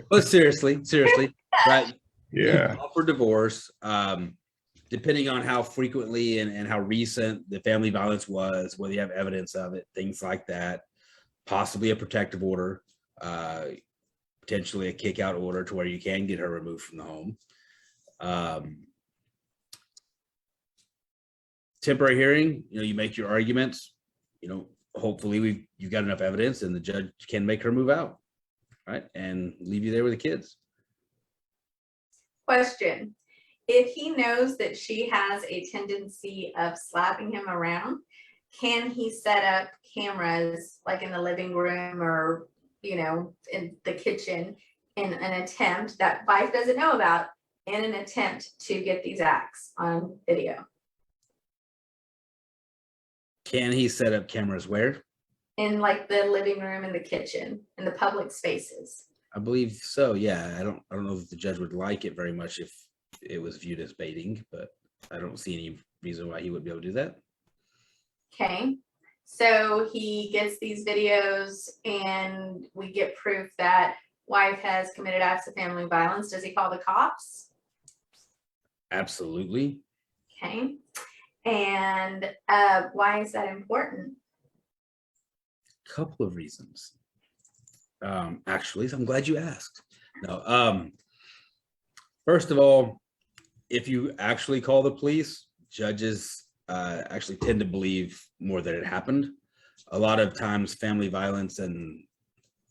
but seriously, right? Yeah. Offer divorce. Depending on how frequently and how recent the family violence was, whether you have evidence of it, things like that, possibly a protective order, potentially a kick out order to where you can get her removed from the home. Temporary hearing, you make your arguments, hopefully you've got enough evidence and the judge can make her move out, right? And leave you there with the kids. Question. If he knows that she has a tendency of slapping him around, can he set up cameras like in the living room or, in the kitchen in an attempt that wife doesn't know about, in an attempt to get these acts on video? Can he set up cameras where? In like the living room and the kitchen, in the public spaces. I believe so. Yeah. I don't know if the judge would like it very much if it was viewed as baiting, but I don't see any reason why he would be able to do that. Okay. So he gets these videos and we get proof that wife has committed acts of family violence. Does he call the cops? Absolutely. Okay. And why is that important? Couple of reasons. Actually, so I'm glad you asked. No. First of all, if you actually call the police, judges actually tend to believe more that it happened. A lot of times family violence and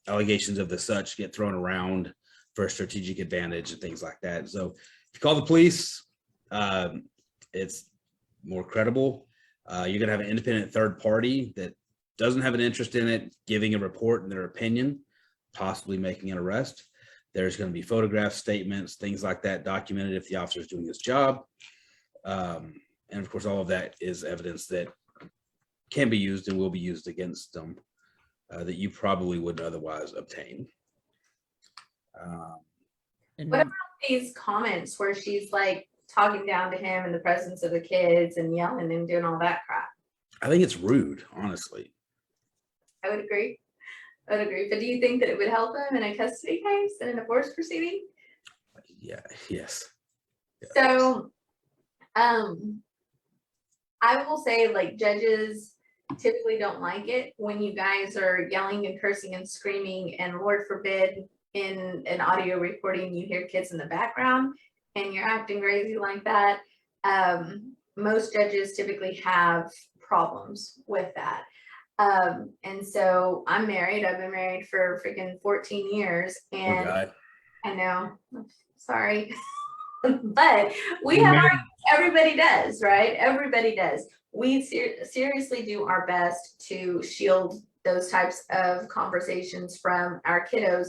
allegations of the such get thrown around for a strategic advantage and things like that. So if you call the police, it's more credible. You're gonna have an independent third party that doesn't have an interest in it, giving a report in their opinion, possibly making an arrest. There's going to be photographs, statements, things like that documented if the officer is doing his job. And of course, all of that is evidence that can be used and will be used against them that you probably wouldn't otherwise obtain. What about these comments where she's like talking down to him in the presence of the kids and yelling and doing all that crap? I think it's rude, honestly. I would agree. But do you think that it would help him in a custody case, in a divorce proceeding? Yeah, yes. So, I will say, like, judges typically don't like it when you guys are yelling and cursing and screaming, and Lord forbid, in an audio recording, you hear kids in the background. and you're acting crazy like that, most judges typically have problems with that. And so I'm married. I've been married for freaking 14 years, Oh, and God. I know, sorry, but we have our, everybody does, right? Everybody does. We seriously do our best to shield those types of conversations from our kiddos,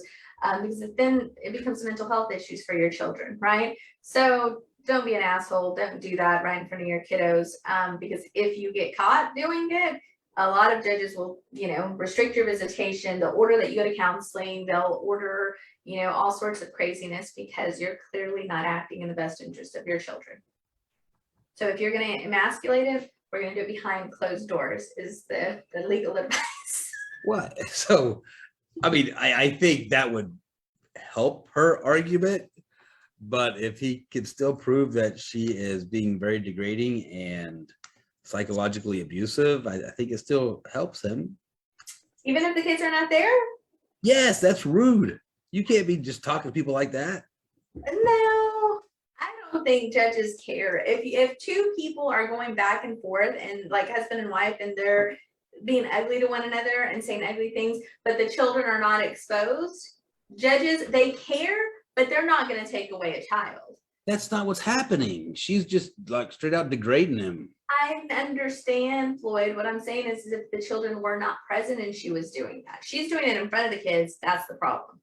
because then it becomes mental health issues for your children, right? So don't be an asshole. Don't do that right in front of your kiddos, because if you get caught doing it, a lot of judges will, you know, restrict your visitation. They'll order that you go to counseling. They'll order, you know, all sorts of craziness because you're clearly not acting in the best interest of your children. So if you're going to emasculate it, we're going to do it behind closed doors is the legal advice. What? So, I mean, I think that would help her argument, but if he could still prove that she is being very degrading and psychologically abusive, I think it still helps him. Even if the kids are not there? Yes, that's rude. You can't be just talking to people like that. No, I don't think judges care. If two people are going back and forth and like husband and wife and they're being ugly to one another and saying ugly things, but the children are not exposed, judges, they care, but they're not going to take away a child. That's not what's happening. She's just like straight out degrading him. I understand, Floyd. What I'm saying is if the children were not present and she was doing that, she's doing it in front of the kids. That's the problem.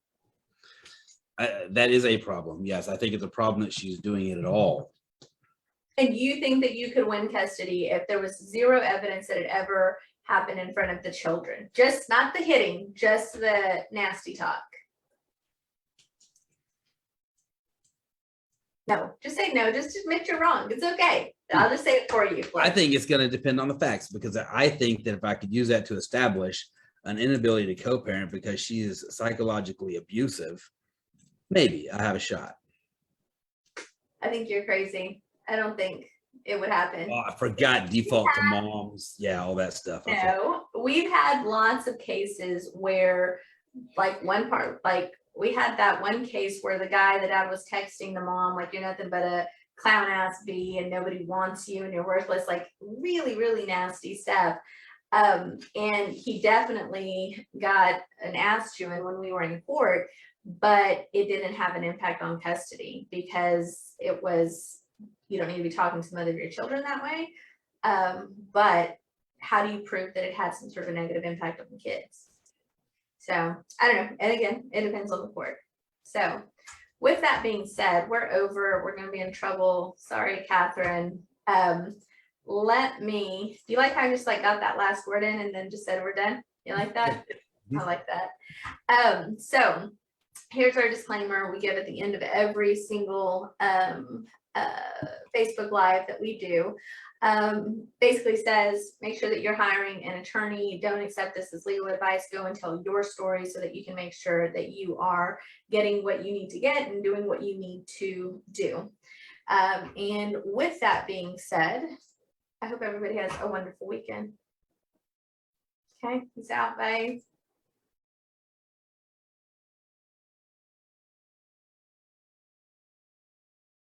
That is a problem. Yes, I think it's a problem that she's doing it at all. And you think that you could win custody if there was zero evidence that it ever happened in front of the children? Just not the hitting, just the nasty talk. No, just say no. Just admit you're wrong. It's okay. I'll just say it for you. I think it's going to depend on the facts, because I think that if I could use that to establish an inability to co-parent because she is psychologically abusive, maybe I have a shot. I think you're crazy. I don't think it would happen. Oh, I forgot default to moms. Yeah, all that stuff. Okay. No, we've had lots of cases where, like one part, like we had that one case where the dad was texting the mom, like, you're nothing but a clown ass bee and nobody wants you and you're worthless, like really, really nasty stuff. And he definitely got an ass chewing when we were in court, but it didn't have an impact on custody because it was, you don't need to be talking to the mother of your children that way. But how do you prove that it had some sort of negative impact on the kids? So I don't know. And again, it depends on the court. So with that being said, we're over. We're going to be in trouble. Sorry, Catherine. Let me, do you like how I just like got that last word in and then just said we're done? You like that? I like that. So here's our disclaimer we give at the end of every single Facebook Live that we do. Basically says, make sure that you're hiring an attorney. Don't accept this as legal advice. Go and tell your story so that you can make sure that you are getting what you need to get and doing what you need to do. And with that being said, I hope everybody has a wonderful weekend. Okay, peace out, bye.